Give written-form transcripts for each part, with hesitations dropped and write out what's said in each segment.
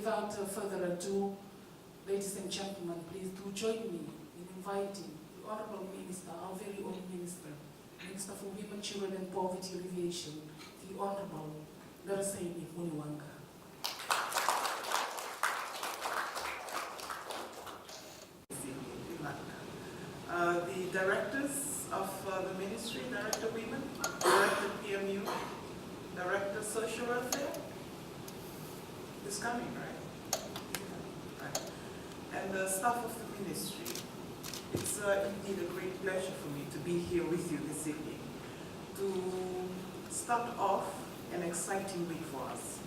without further ado, ladies and gentlemen, please do join me in inviting the Honorable Minister, our very own Minister, Minister for Women, Children and Poverty Alleviation, the Honorable Mereseini Vuniwaqa. The directors of the ministry, Director Women, Director PMU, Director Social Welfare, is coming, right? Right. And the staff of the ministry, it's indeed a great pleasure for me to be here with you this evening to start off an exciting week for us.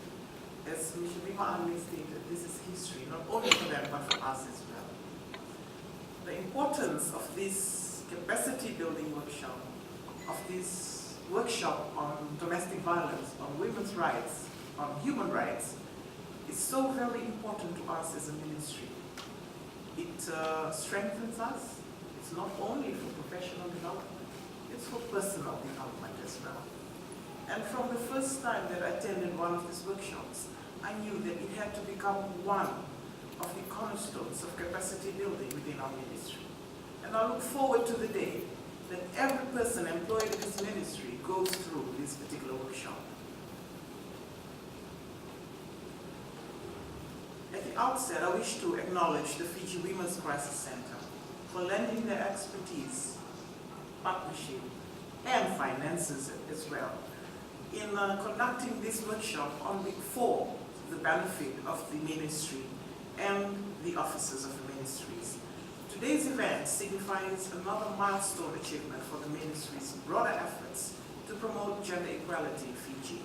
As Mr. Ali stated, this is history, not only for them, but for us as well. The importance of this capacity building workshop, of this workshop on domestic violence, on women's rights, on human rights, is so very important to us as a ministry. It strengthens us. It's not only for professional development, it's for personal development as well. And from the first time that I attended one of these workshops, I knew that it had to become one of the cornerstones of capacity building within our ministry. And I look forward to the day that every person employed in this ministry goes through this particular workshop. At the outset, I wish to acknowledge the Fiji Women's Crisis Center for lending their expertise, partnership, and finances as well in conducting this workshop on week 4 to the benefit of the ministry and the officers of the ministries. Today's event signifies another milestone achievement for the ministry's broader efforts to promote gender equality in Fiji.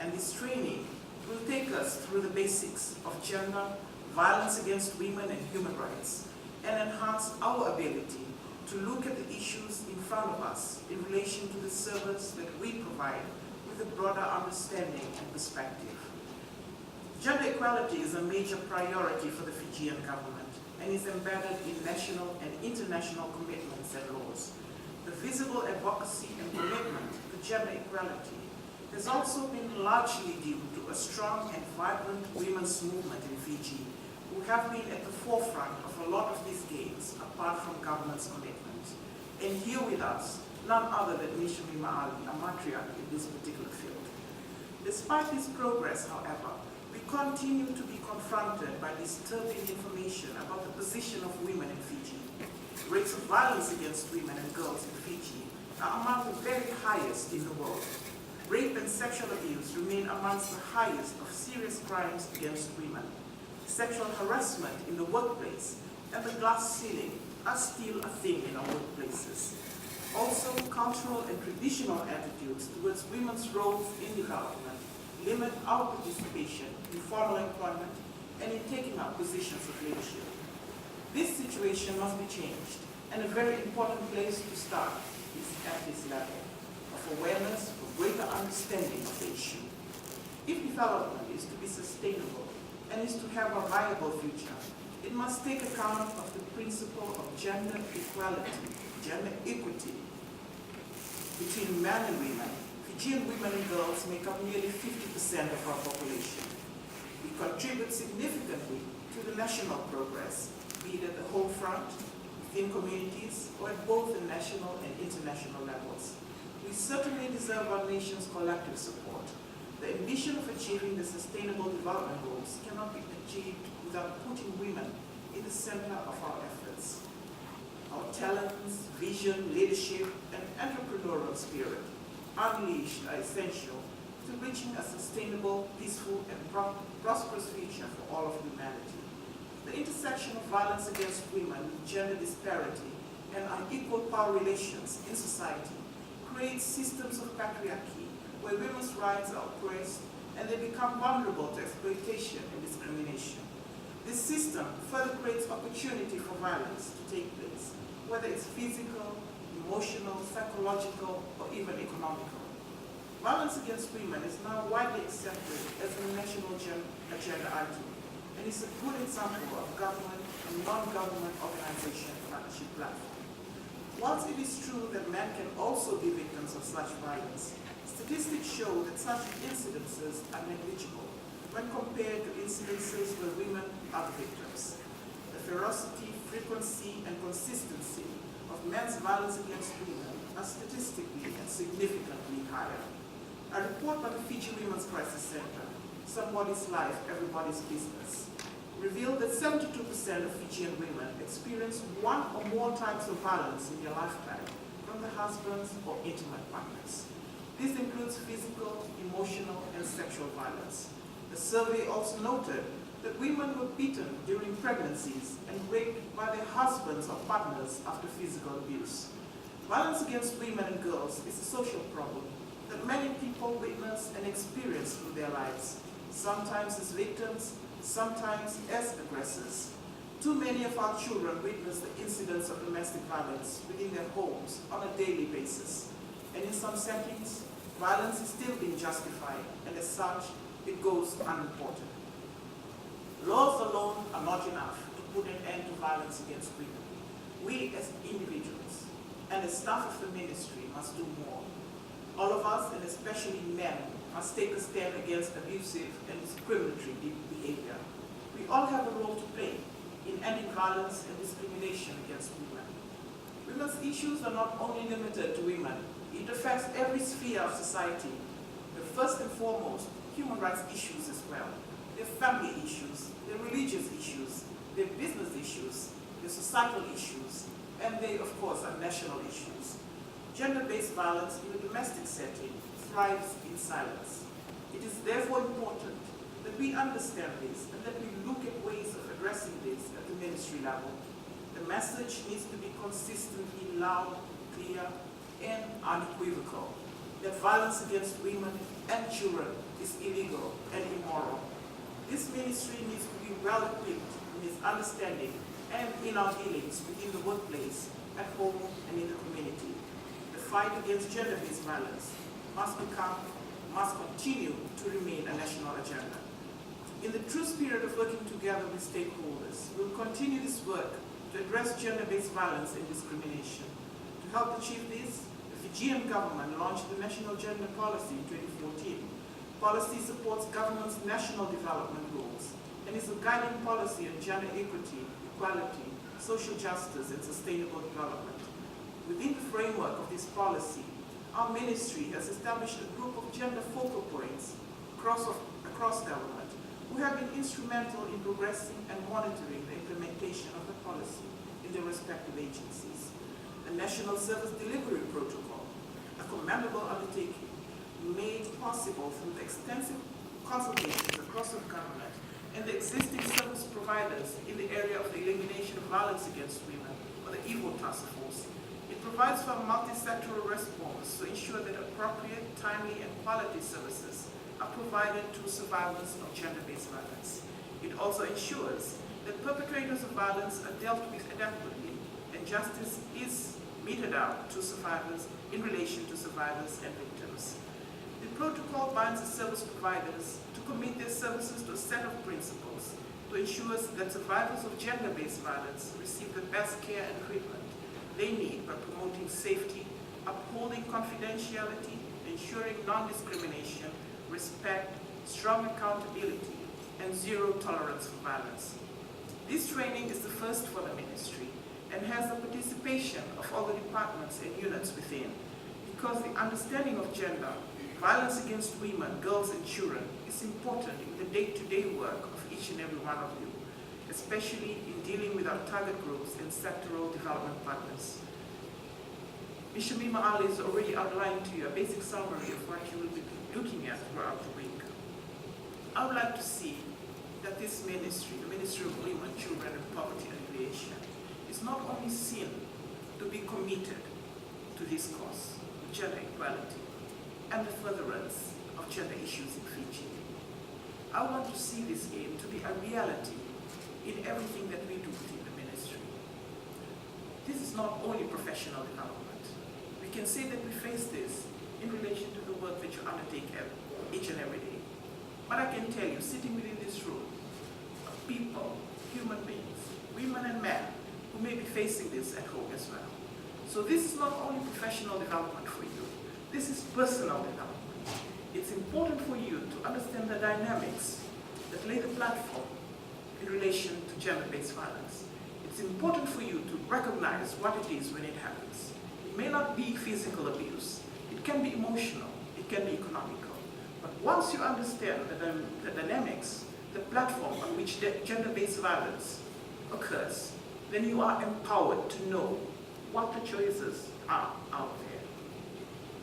And this training will take us through the basics of gender, violence against women and human rights, and enhance our ability to look at the issues in front of us in relation to the service that we provide with a broader understanding and perspective. Gender equality is a major priority for the Fijian government and is embedded in national and international commitments and laws. The visible advocacy and commitment to gender equality has also been largely due to a strong and vibrant women's movement in Fiji, who have been at the forefront of a lot of these gains apart from government's commitment. And here with us, none other than Ms. Ali, a matriarch in this particular field. Despite this progress, however, we continue to be confronted by disturbing information about the position of women in Fiji. Rates of violence against women and girls in Fiji are among the very highest in the world. Rape and sexual abuse remain amongst the highest of serious crimes against women. Sexual harassment in the workplace and the glass ceiling are still a thing in our workplaces. Also, cultural and traditional attitudes towards women's roles in development limit our participation in formal employment and in taking up positions of leadership. This situation must be changed, and a very important place to start is at this level of awareness for greater understanding of the issue. If development is to be sustainable and is to have a viable future, it must take account of the principle of gender equality, gender equity between men and women. Fijian women and girls make up nearly 50% of our population. We contribute significantly to the national progress, be it at the home front, within communities, or at both the national and international levels. We certainly deserve our nation's collective support. The ambition of achieving the Sustainable Development Goals cannot be achieved without putting women in the center of our efforts. Our talents, vision, leadership, and entrepreneurial spirit unleashed are essential to reaching a sustainable, peaceful, and prosperous future for all of humanity. The intersection of violence against women, gender disparity, and unequal power relations in society creates systems of patriarchy where women's rights are oppressed and they become vulnerable to exploitation and discrimination. This system further creates opportunity for violence to take place, whether it's physical, emotional, psychological, or even economical. Violence against women is now widely accepted as a national agenda item, and is a good example of government and non-government organization partnership platform. Whilst it is true that men can also be victims of such violence, statistics show that such incidences are negligible. when compared to incidences where women are the victims. The ferocity, frequency, and consistency of men's violence against women are statistically and significantly higher. A report by the Fiji Women's Crisis Center, Somebody's Life, Everybody's Business, revealed that 72% of Fijian women experience one or more types of violence in their lifetime from their husbands or intimate partners. This includes physical, emotional, and sexual violence. The survey also noted that women were beaten during pregnancies and raped by their husbands or partners after physical abuse. Violence against women and girls is a social problem that many people witness and experience through their lives, sometimes as victims, sometimes as aggressors. Too many of our children witness the incidents of domestic violence within their homes on a daily basis. And in some settings, violence is still being justified, and as such, it goes unreported. Laws alone are not enough to put an end to violence against women. We as individuals and as staff of the ministry must do more. All of us, and especially men, must take a stand against abusive and discriminatory behavior. We all have a role to play in ending violence and discrimination against women. Women's issues are not only limited to women. It affects every sphere of society. The first and foremost, human rights issues as well. Their family issues, their religious issues, their business issues, their societal issues, and they, of course, are national issues. Gender-based violence in a domestic setting thrives in silence. It is therefore important that we understand this and that we look at ways of addressing this at the ministry level. The message needs to be consistently loud, clear, and unequivocal that violence against women and children is illegal and immoral. This ministry needs to be well equipped in its understanding and in our dealings within the workplace, at home, and in the community. The fight against gender-based violence must continue to remain a national agenda. In the true spirit of working together with stakeholders, we will continue this work to address gender-based violence and discrimination. To help achieve this, the Fijian government launched the National Gender Policy in 2014. Policy supports government's national development goals and is a guiding policy on gender equity, equality, social justice, and sustainable development. Within the framework of this policy, our ministry has established a group of gender focal points across government who have been instrumental in progressing and monitoring the implementation of the policy in their respective agencies. The National Service Delivery Protocol, a commendable undertaking, made possible through the extensive consultations across the government and the existing service providers in the area of the elimination of violence against women, or the EVO task force. It provides for a multi-sectoral response to ensure that appropriate, timely, and quality services are provided to survivors of gender-based violence. It also ensures that perpetrators of violence are dealt with adequately and justice is meted out to survivors in relation to survivors and victims. The protocol binds the service providers to commit their services to a set of principles to ensure that survivors of gender-based violence receive the best care and treatment they need by promoting safety, upholding confidentiality, ensuring non-discrimination, respect, strong accountability, and zero tolerance for violence. This training is the first for the ministry and has the participation of all the departments and units within, because the understanding of gender, violence against women, girls, and children is important in the day-to-day work of each and every one of you, especially in dealing with our target groups and sectoral development partners. Ms. Shamima Ali has already outlined to you a basic summary of what you will be looking at throughout the week. I would like to see that this ministry, the Ministry of Women, Children, and Poverty Alleviation, is not only seen to be committed to this cause, gender equality, and the furtherance of gender issues in Fiji. I want to see this aim to be a reality in everything that we do within the ministry. This is not only professional development. We can say that we face this in relation to the work that you undertake each and every day. But I can tell you, sitting within this room, are people, human beings, women and men, who may be facing this at home as well. So this is not only professional development for you, this is personal development. It's important for you to understand the dynamics that lay the platform in relation to gender-based violence. It's important for you to recognize what it is when it happens. It may not be physical abuse. It can be emotional. It can be economical. But once you understand the dynamics, the platform on which gender-based violence occurs, then you are empowered to know what the choices are out there.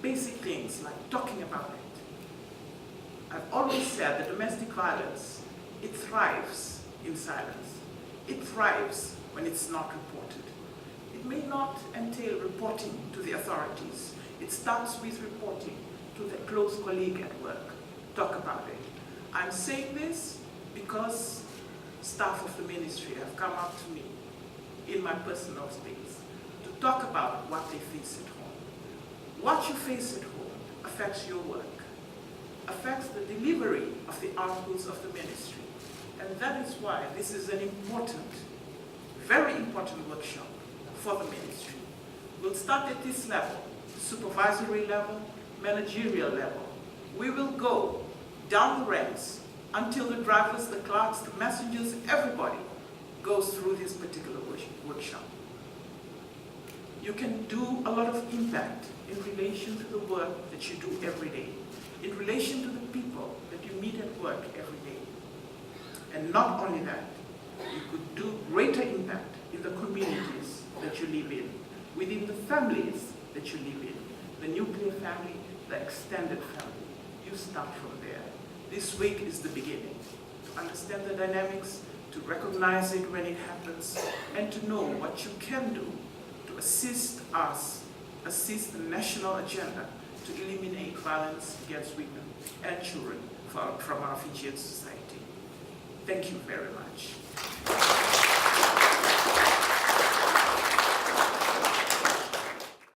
Basic things like talking about it. I've always said that domestic violence, it thrives in silence. It thrives when it's not reported. It may not entail reporting to the authorities. It starts with reporting to the close colleague at work. Talk about it. I'm saying this because staff of the ministry have come up to me in my personal space to talk about what they face at home. What you face at home affects your work, affects the delivery of the articles of the ministry. And that is why this is an important, very important workshop for the ministry. We'll start at this level, supervisory level, managerial level. We will go down the ranks until the drivers, the clerks, the messengers, everybody goes through this particular workshop. You can do a lot of impact in relation to the work that you do every day, in relation to the people that you meet at work every day. And not only that, you could do greater impact in the communities that you live in, within the families that you live in, the nuclear family, the extended family. You start from there. This week is the beginning. To understand the dynamics, to recognize it when it happens, and to know what you can do to assist us, assist the national agenda to eliminate violence against women and children from our Fijian society. Thank you very much.